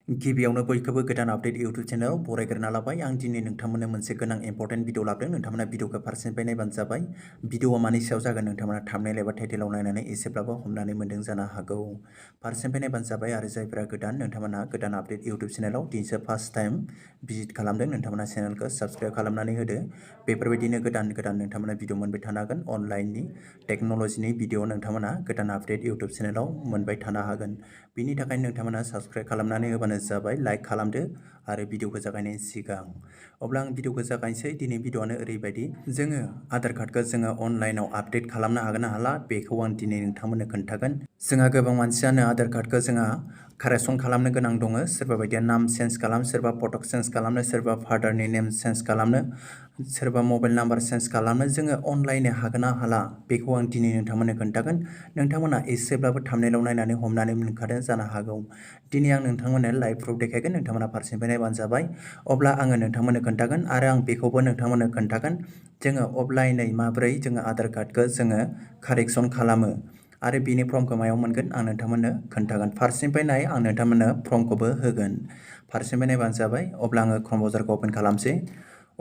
गिबियावनो बयखौबो गोदान आपडेट इउट्यूब चैनल बरायग्रोना लाबाय। आं दिनै नोंथांमोननो मोनसे गोनां इम्पर्टेन्ट भिडिअ लाबोदों। नोंथांमोना भिडिअखौ फारसेनिफ्राय नायबानो जाबाय। भिडिअआ मानि सायाव जागोन नोंथांमोना थाम्बनेल एबा टाइटेलाव नायनानै एसेब्लाबो हमनानै मोन्दों जानो हागौ। फारसेनिफ्राय नायबानो जाबाय आरो जायफोरा गोदान नोंथांमोना गोदान आपडेट इउट्यूब चैनलाव दिनैसो फार्स्ट टाइम भिजिट खालामदों नोंथांमोना चैनलखौ साबस्क्राइब खालामनानै होदो। बेफोरबायदिनो गोदान नोंथांमोना भिडिअ मोनबाय थानो हागोन। अनलाइननि टेक्न'लजिनि भिडिअ नोंथांमोना गोदान आपडेट इउट्यूब चैनलाव मोनबाय थानो हागोन। बिनि थाखाय नोंथांमोना साबस्क्राइब खालामनानै होबानो जाबाय। लाइक खालामदो आरो भिडिअखौ जागायनायनि सिगां अब्ला आं भिडिअखौ जागायनोसै। दिनै भिडिअआनो ओरैबायदि जोङो आधार कार्डखौ जोङो अनलाइनाव आपडेट खालामनो हागोन ना हाला बेखौ आं दिनै नोंथांमोननो खोन्थागोन। जोंहा गोबां मानसियानो आधार कार्डखौ जोंहा कारेक्सन खालामनो गोनां दङ। सोरबा बायदिया नाम चेन्ज खालाम, सोरबा फटक चेन्ज खालामनो, सोरबा फादारनि नेम चेन्ज खालामनो, सोरबा मबाइल नाम्बार चेन्ज खालामनो जोङो अनलाइनै हागोन ना हाला बेखौ आं दिनै नोंथांमोननो खोन्थागोन। नोंथांमोना एसेब्लाबो थाम्बनेलाव नायनानै हमनानै मोनखादों जानो हागौ। दिनै आं नोंथांमोननो लाइभ प्रुफ देखायगोन। नोंथांमोना फारसेनिफ्राय नायबानो जाबाय। अब्ला आङो नोंथांमोननो खोन्थागोन आरो आं बेखौबो नोंथांमोननो खोन्थागोन जोङो अफलाइनै माबोरै जोङो आधार कार्डखौ जोङो कारेक्सन खालामो आरो बिनि फर्मखौ मायाव मोनगोन आं नोंथांमोननो खोन्थागोन। फारसेनिफ्राय नाय आं नोंथांमोननो फर्मखौबो होगोन। फारसेनिफ्राय नायबानो जाबाय। अब्ला आङो क्रोम ब्राउजारखौ अपेन खालामसै।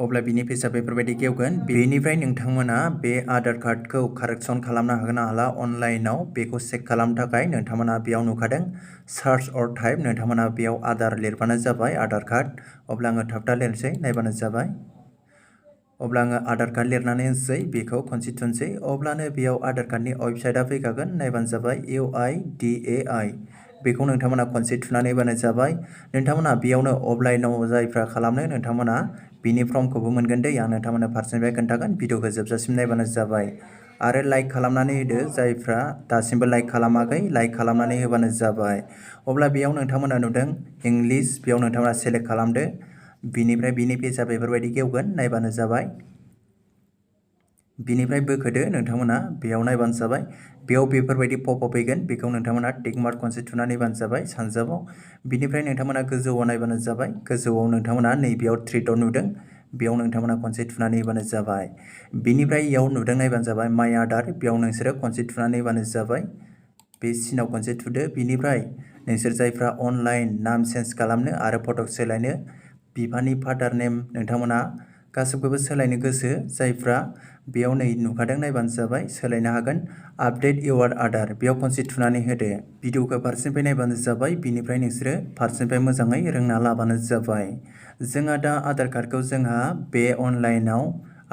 अब्ला बिनि पेजआ बेफोरबायदि गेवगोन। बेनिफ्राय नोंथांमोना बे आधार कार्डखौ कारेक्सन खालामनो हागोन ना हाला अनलाइनाव बेखौ चेक खालामनो थाखाय नोंथांमोना बेयाव नुखादों सार्च अर टाइप। नोंथांमोना बेयाव आधार लिरबानो जाबाय आधार कार्ड। अब्ला आङो थाब लिरनोसै नायबानो जाबाय। अब्ला आङो आधार कार्ड लिरनानै होनोसै बेखौ खनसे थुनसै। अब्लानो बेयाव आधार कार्डनि वेबसाइटआ फैखागोन। नायबानो जाबाय hwdw बेखौ नोंथांमोना खनसे थुनानै होबानो जाबाय। नोंथांमोना बेयावनो अफलाइनाव जायफ्रा खालामनो नोंथांमोना बिनि फर्मखौबो मोनगोन दै। आं नोंथांमोननो फारसेनिफ्राय खोन्थागोन। भिडिअखौ जोबजासिम नायबानो जाबाय आरो लाइक खालामनानै होदो। जायफ्रा दासिमबो लाइक खालामाखै लाइक खालामनानै होबानो जाबाय। अब्ला बेयाव नोंथांमोना नुदों इंलिश, बेयाव नोंथांमोना सेलेक्ट खालामदो। बिनिफ्राय बिनि पेजआ बेफोरबायदि गेवगोन। नायबानो जाबाय। बिनिफ्राय बोखोदो नोंथांमोना बेयाव नायबानो जाबाय। बेयाव बेफोरबायदि पपआप फैगोन। बेखौ नोंथांमोना टिक मार्क खनसे थुनानै होबानो जाबाय सानजाबाव। बिनिफ्राय नोंथांमोना गोजौआव नायबानो जाबाय। गोजौआव नोंथांमोना नैबेयाव थ्रि डट नुदों। बेयाव नोंथांमोना खनसे थुनानै होबानो जाबाय। बिनिफ्राय इयाव नुदों नायबानो जाबाय माइ आधार। बेयाव नोंसोरो खनसे थुनानै होबानो जाबाय। बे सिनाव खनसे थुदो। बिनिफ्राय नोंसोर जायफ्रा अनलाइन नाम चेन्ज खालामनो आरो फटक सोलायनो बिफानि फादार नेम नोंथांमोना गासैखौबो सोलायनो गोसो जायफ्रा बेयाव नै नुखादों नायबानो जाबाय सोलायनो हागोन। आपडेट इउर आधार बेयाव खनसे थुनानै होदो। भिडिअखौ फारसेनिफ्राय नायबानो जाबाय। बिनिफ्राय नोंसोरो फारसेनिफ्राय मोजाङै रोंना लाबानो जाबाय। जोंहा दा आधार कार्डखौ जोंहा बे अनलाइनाव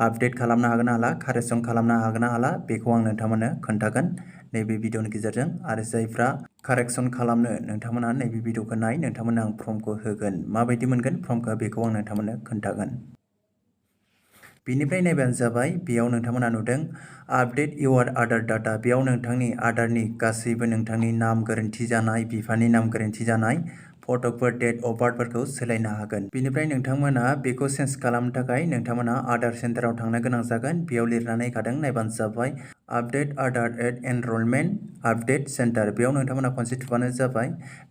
आपडेट खालामनो हागोन ना हाला कारेक्सन खालामनो हागोन ना हाला बेखौ आं नोंथांमोननो खोन्थागोन नैबे भिडिअनि गेजेरजों। आरो जायफ्रा कारेक्सन खालामनो नोंथांमोना नैबे भिडिअखौ नाय। नोंथांमोननो आं फर्मखौ होगोन। माबायदि मोनगोन फर्मखौ बेखौ आं नोंथांमोननो खोन्थागोन। बिनिफ्राय नायबानो जाबाय। बेयाव नोंथांमोना नुदों आपडेट इउर आधार डाटा। बेयाव नोंथांनि आधारनि गासैबो नोंथांनि नाम गोरोन्थि जानाय, बिफानि नाम गोरोन्थि जानाय, फट'फोर, डेट अफ बार्थफोरखौ सोलायनो हागोन। बिनिफ्राय नोंथांमोना बेखौ चेन्ज खालामनो थाखाय नोंथांमोना आधार सेन्टाराव थांनो गोनां जागोन। बेयाव लिरनानै होखादों नायबानो जाबाय update Aadhaar at enrolment update centre. बेयाव नोंथांमोना खनसे थुबानो जाबाय।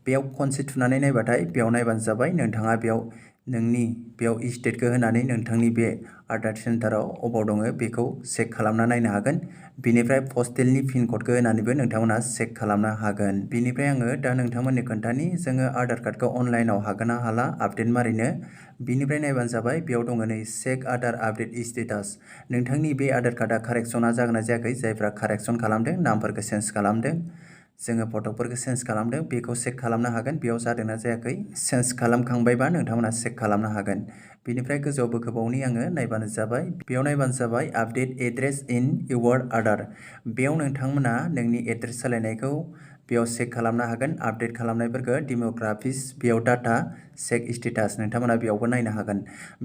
बेयाव खनसे थुनानै नायबाथाय बेयाव नायबानो जाबाय। नोंथाङा बेयाव नोंनि बेयाव स्टेटखौ होनानै नोंथांनि बे आधार सेन्टाराव अबाव दङ बेखौ चेक खालामना नायनो हागोन। बिनिफ्राय पस्टेलनि पिन क'डखौ होनानैबो नोंथांमोना चेक खालामनो हागोन। बिनिफ्राय आङो दा नोंथांमोननि खोन्थानि जोङो आधार कार्डखौ अनलाइनाव हागोन ना हाला आपडेट मारिनो। बिनिफ्राय नायबानो जाबाय। बेयाव दङ नै चेक आधार आपडेट स्टेटास। नोंथांनि बे आधार कार्डआ कारेक्सना जागोन ना जायाखै। जायफ्रा कारेक्सन खालामदों नामफोरखौ चेन्ज खालामदों, जोङो फट'फोरखौ चेन्ज खालामदों बेखौ चेक खालामनो हागोन बेयाव जादोंना जायाखै। चेन्ज खालामखांबायबा नोंथांमोना चेक खालामनो हागोन। बिनिफ्राय गोजौआव बोखोबावनि आङो नायबानो जाबाय। बेयाव नायबानो जाबाय आपडेट एड्रेस इन इउर आधार। बेयाव नोंथांमोना नोंनि एड्रेस सोलायनायखौ बेयाव चेक खालामनो हागोन। आपडेट खालामनायफोरखौ डेम'ग्राफिस बेयाव डाटा चेक स्टेटास नोंथांमोना बेयावबो नायनो हागोन।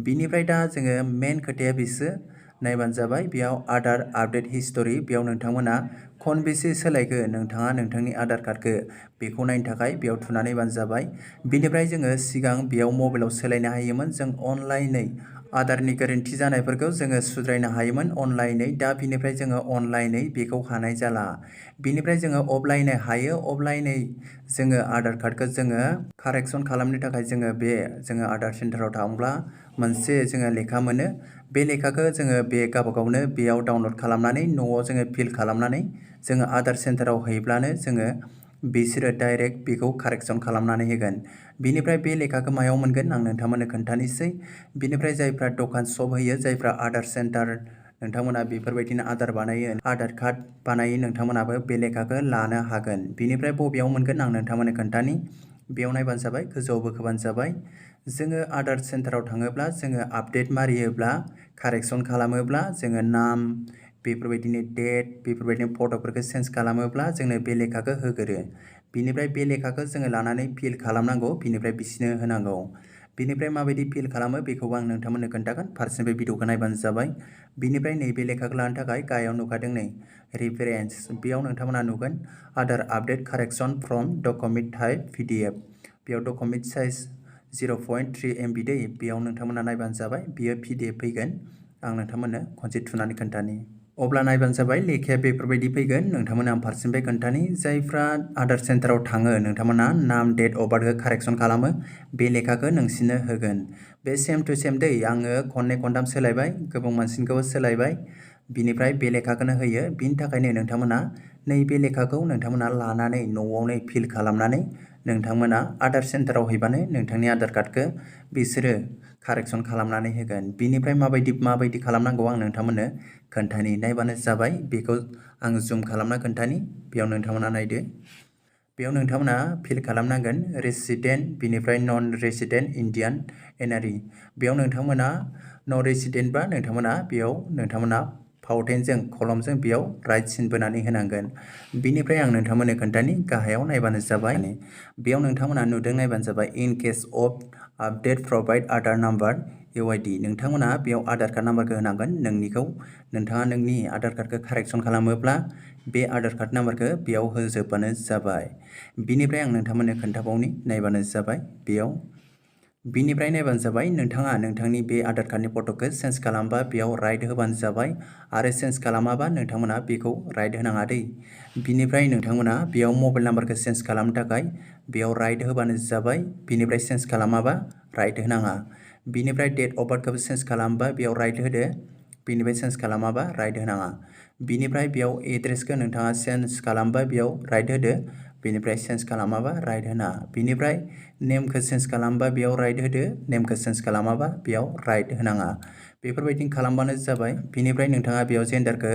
बिनिफ्राय दा जोङो मेन खोथाया बेसो नायबानो जाबाय। बेयाव आधार आपडेट हिस्ट'रि बेयाव नोंथांमोना खनबेसे सोलायखो नोंथाङा नोंथांनि आधार कार्डखौ बेखौ नायनो थाखाय बेयाव थुनानै होबानो जाबाय। बिनिफ्राय जोङो सिगां बेयाव मबाइलाव सोलायनो हायोमोन। जों अनलाइनै आधारनि गोरोन्थि जानायफोरखौ जोङो सुद्रायनो हायोमोन अनलाइनै। दा बिनिफ्राय जोङो अनलाइनै बेखौ हानाय जाला। बिनिफ्राय जोङो अफलाइनै हायो। अफलाइनै जोङो आधार कार्डखौ जोङो कारेक्सन खालामनो थाखाय जोङो आधार सेन्टाराव थांब्ला मोनसे जोङो लेखा मोनो। बे लेखाखौ जोङो बे गावबागावनो बेयाव डाउनलड खालामनानै न'आव जोङो फिल खालामनानै जोङो आधार सेन्टाराव हैब्लानो जोङो बिसोरो डाइरेक्ट बेखौ कारेक्सन खालामनानै होगोन। बिनिफ्राय बे लेखाखौ मायाव मोनगोन आं नोंथांमोननो खोन्थानोसै। बिनिफ्राय जायफ्रा दखान शप होयो, जायफ्रा आधार सेन्टार नोंथांमोना बेफोरबायदिनो आधार बानायो, आधार कार्ड बानायो, नोंथांमोनाबो बे लेखाखौ लानो हागोन। बिनिफ्राय बबेयाव मोनगोन आं नोंथांमोननो खोन्थानि। बेयाव नायबानो जाबाय, गोजौआव बोखोबानो जाबाय। जोङो आधार सेन्टाराव थाङोब्ला जोङो आपडेट मारियोब्ला, कारेक्सन खालामोब्ला, जोङो नाम बेफोरबायदिनो डेट बेफोरबायदिनो फट'फोरखौ चेन्ज खालामोब्ला जोंनो बे लेखाखौ होगोरो। बिनिफ्राय बे लेखाखौ जोङो लानानै फिल खालामनांगौ, बिनिफ्राय बिसोरनो होनांगौ। बिनिफ्राय माबायदि फिल खालामो बेखौबो आं नोंथांमोननो खोन्थागोन। फारसेनिफ्राय भिडिअखौ नायबानो जाबाय। बिनिफ्राय नैबे लेखाखौ लानो थाखाय गाहायाव नुखादों नै रिफारेन्स, बेयाव नोंथांमोना नुगोन Aadhaar update correction from document type PDF। बेयाव डकुमेन्ट साइज 0.3 MB दै, बेयाव नोंथांमोना नायबानो जाबाय, बियो PDF फैगोन। आं नोंथांमोननो खनसे थुनानै खोन्थानि। अब्ला नायबानो जाबाय, लेखाया बेफोरबायदि फैगोन। नोंथांमोना आं फारसेनिफ्राय खोन्थानि। जायफ्रा आधार सेन्टाराव थाङो, नोंथांमोना नाम डेट अफ बार्थखौ कारेक्सन खालामो, बे लेखाखौ नोंसिनो होगोन। बे सेम टु सेम दै, आङो खननै खनथाम सोलायबाय, गोबां मानसिनिखौबो सोलायबाय। बिनिफ्राय बे लेखाखौनो होयो। बिनि थाखायनो नोंथांमोना नैबे लेखाखौ नोंथांमोना लानानै न'आवनो फिल खालामनानै नोंथांमोना आधार सेन्टाराव हैबानो नोंथांनि आधार कार्डखौ बिसोरो कारेक्सन खालामनानै होगोन। बिनिफ्राय माबायदि खालामनांगौ आं नोंथांमोननो खोन्थानि। नायबानो जाबाय, बेखौ आं जुम खालामना खोन्थानि। बेयाव नोंथांमोना नायदो। बेयाव नोंथांमोना फिल खालामनांगोन रेसिडेन्ट, बिनिफ्राय नन रेसिडेन्ट इन्डियान NRE। बेयाव नोंथांमोना नन रेसिडेन्टबा नोंथांमोना फावथेनजों कलमजों बेयाव राइट सिन बोनानै होनांगोन। बिनिफ्राय आं नोंथांमोननो खोन्थानि, गाहायाव नायबानो जाबाय। बेयाव नोंथांमोना नुदों, नायबानो जाबाय। In case of update provide Aadhaar number hwd। नोंथांमोना बेयाव आधार कार्ड नाम्बारखौ होनांगोन नोंनिखौ। नोंथाङा नोंनि आधार कार्डखौ कारेक्सन खालामोब्ला बे आधार कार्ड नाम्बारखौ बेयाव होजोबबानो जाबाय। बिनिफ्राय आं नोंथांमोननो खोन्थाबावनि, नायबानो जाबाय बेयाव। बिनिफ्राय नायबानो जाबाय, नोंथाङा नोंथांनि बे आधार कार्डनि फट'खौ चेन्ज खालामबा बेयाव राइट होबानो जाबाय, आरो चेन्ज खालामाबा नोंथांमोना बेखौ राइट होनाङा दै। बिनिफ्राय नोंथांमोना बेयाव मबाइल नाम्बारखौ चेन्ज खालामनो थाखाय बेयाव राइट होबानो जाबाय। बिनिफ्राय चेन्ज खालामाबा राइट होनाङा। बिनिफ्राय डेट अफ बार्थखौबो चेन्ज खालामबा बेयाव राइट होदो, बिनिफ्राय चेन्ज खालामाबा राइट होनाङा। बिनिफ्राय बेयाव एड्रेसखौ नोंथाङा चेन्ज खालामबा बेयाव राइट होदो, बिनिफ्राय चेन्ज खालामाबा राइट होनाङा। बिनिफ्राय नेमखौ चेन्ज खालामबा बेयाव राइट होदो, नेमखौ चेन्ज खालामाबा बेयाव राइट होनाङा। बेफोरबायदि खालामबानो जाबाय। बिनिफ्राय नोंथाङा बेयाव जेन्डारखौ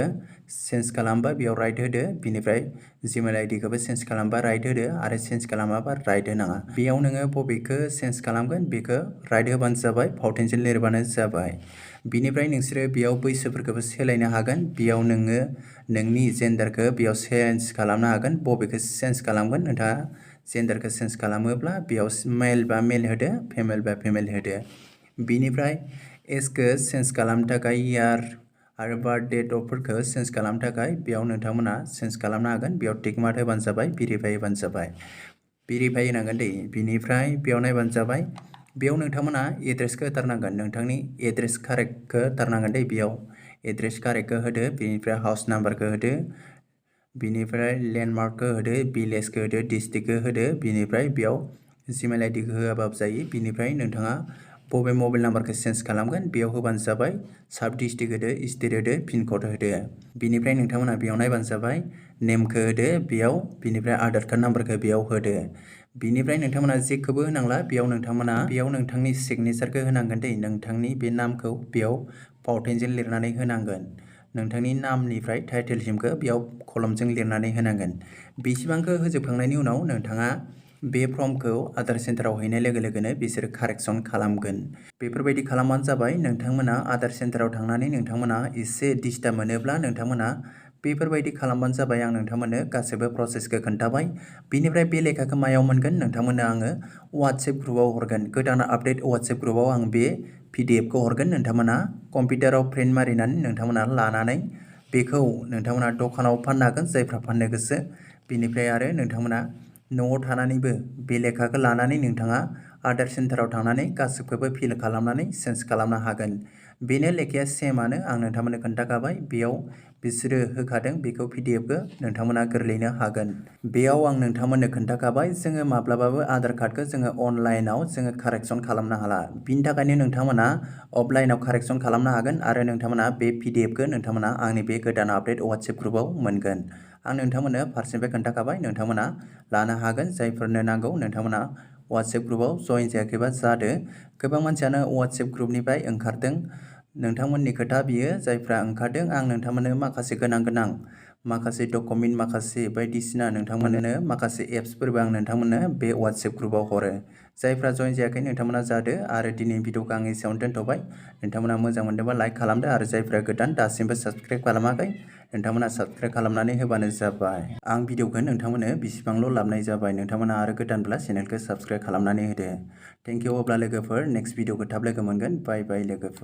चेन्ज खालामबा बेयाव राइट होदो, बिनिफ्राय जिमेल आइडिखौबो चेन्ज खालामबा राइट होदो, आरो चेन्ज खालामाबा राइट होनाङा। बेयाव नोङो बबेखौ चेन्ज खालामगोन बेखौ राइट होबानो जाबाय, फावथेनजों लिरबानो जाबाय। बिनिफ्राय नोंसोरो बेयाव बैसोफोरखौबो सोलायनो हागोन। बेयाव नोङो नोंनि जेन्डारखौ बेयाव चेन्ज खालामनो हागोन। बबेखौ चेन्ज खालामगोन नोंथाङा जेन्डारखौ चेन्ज खालामोब्ला बेयाव मेल बा मेल होदो, फेमेल बा फेमेल होदो। बिनिफ्राय एजखौ चेन्ज खालामनो थाखाय इयार आरो बार्थ डेट अफफोरखौ चेन्ज खालामनो थाखाय बेयाव नोंथांमोना चेन्ज खालामनो हागोन। बेयाव टिक मार्क होबानो जाबाय, भेरिफाइ होबानो जाबाय। भेरिफाइ होनांगोन दै। बिनिफ्राय बेयाव नायबानो जाबाय। बेयाव नोंथांमोना एड्रेसखौ होथारनांगोन, नोंथांनि एड्रेस कारेक्टखौ होथारनांगोन दै। बेयाव एड्रेस कारेक्टखौ होदो, बिनिफ्राय हाउस नाम्बारखौ होदो, बिनिफ्राय लेन्डमार्कखौ होदो, भिलेजखौ होदो, डिस्ट्रिक्टखौ होदो। बिनिफ्राय बेयाव जिमेल आइडिखौ होआबाबो जायो। बिनिफ्राय नोंथाङा बबे मबाइल नाम्बारखौ चेन्ज खालामगोन बेयाव होबानो जाबाय। साब डिस्ट्रिक्ट होदो, स्टेट होदो, पिन कड होदो। बिनिफ्राय नोंथांमोना बेयाव नायबानो जाबाय, नेमखौ होदो बेयाव, बिनिफ्राय आधार कार्ड नाम्बारखौ बेयाव होदो। बिनिफ्राय नोंथांमोना जेखौबो होनांला, बेयाव नोंथांनि सिगनेचारखौ होनांगोन दै। नोंथांनि बे नामखौ बेयाव फावथेनजों लिरनानै होनांगोन। नोंथांनि नामनिफ्राय टाइटेलसिमखौ बेयाव कलमजों लिरनानै होनांगोन। बेसेबांखौ होजोबखांनायनि उनाव नोंथाङा बे फर्मखौ आधार सेन्टाराव हैनाय लोगो लोगोनो बिसोरो कारेक्सन खालामगोन। बेफोरबायदि खालामबानो जाबाय। नोंथांमोना आधार सेन्टाराव थांनानै नोंथांमोना एसे डिस्टार्ब मोनोब्ला नोंथांमोना बेफोरबायदि खालामबानो जाबाय। आं नोंथांमोननो गासैबो प्रसेसखौ खोन्थाबाय। बिनिफ्राय बे लेखाखौ मायाव मोनगोन नोंथांमोननो आङो वाट्सएप ग्रुपआव हरगोन। गोदान आपडेट वाट्सएप ग्रुपआव आं बे PDFखौ हरगोन। नोंथांमोना कम्पिउटाराव प्रिन्ट मारिनानै नोंथांमोना लानानै बेखौ नोंथांमोना दखानाव फाननो हागोन, जायफ्रा फाननो गोसो। बिनिफ्राय आरो नोंथांमोना न'आव थानानैबो बे लेखाखौ लानानै नोंथाङा आधार सेन्टाराव थांनानै गासैखौबो फिल खालामनानै चेन्ज खालामनो हागोन। बेनो लेखाया सेमानो, आं नोंथांमोननो खोन्थाखाबाय। बेयाव बिसोरो होखादों बेखौ PDFखौ नोंथांमोना गोरलैनो हागोन। बेयाव आं नोंथांमोननो खोन्थाखाबाय, जोङो माब्लाबाबो आधार कार्डखौ जोङो अनलाइनाव जोङो कारेक्सन खालामनो हाला। बिनि थाखायनो नोंथांमोना अफलाइनाव कारेक्सन खालामनो हागोन, आरो नोंथांमोना बे PDFखौ नोंथांमोना आंनि बे गोदान आपडेट वाट्सएप ग्रुपआव मोनगोन। आं नोंथांमोननो फारसेनिफ्राय खोन्थाखाबाय नोंथांमोना लानो हागोन जायफोरनो नांगौ नोंथांमोना WhatsApp ग्रुपआव जइन जायाखैबा जादो गोबां मानसियानो WhatsApp ग्रुपनिफ्राय ओंखारदों नोंथांमोननि खोथा बियो जायफ्रा ओंखारदों आं नोंथांमोननो माखासे गोनां माखासे डकुमेन्ट माखासे बायदिसिना नोंथांमोननो माखासे एप्सफोरबो आं नोंथांमोननो बे WhatsApp ग्रुपआव हरो जायफ्रा जइन जायाखै नोंथांमोना जादो आरो दिनै भिडिअखौ आं एसेयावनो दोनथ'बाय नोंथांमोना मोजां मोनदोंबा लाइक खालामदो आरो जायफ्रा गोदान दासिमबो साबस्क्राइब खालामाखै नोंथांमोना साबस्क्राइब खालामनानै होबानो जाबाय आं भिडिअखौ नोंथांमोननो बिसिबांल' लाबनाय जाबाय नोंथांमोना आरो गोदानब्ला चेनेलखौ साबस्क्राइब खालामनानै होदो थेंक इउ अब्ला लोगोफोर नेक्स्ट भिडिअखौ थाब लोगो मोनगोन बाय बाय लोगोफोर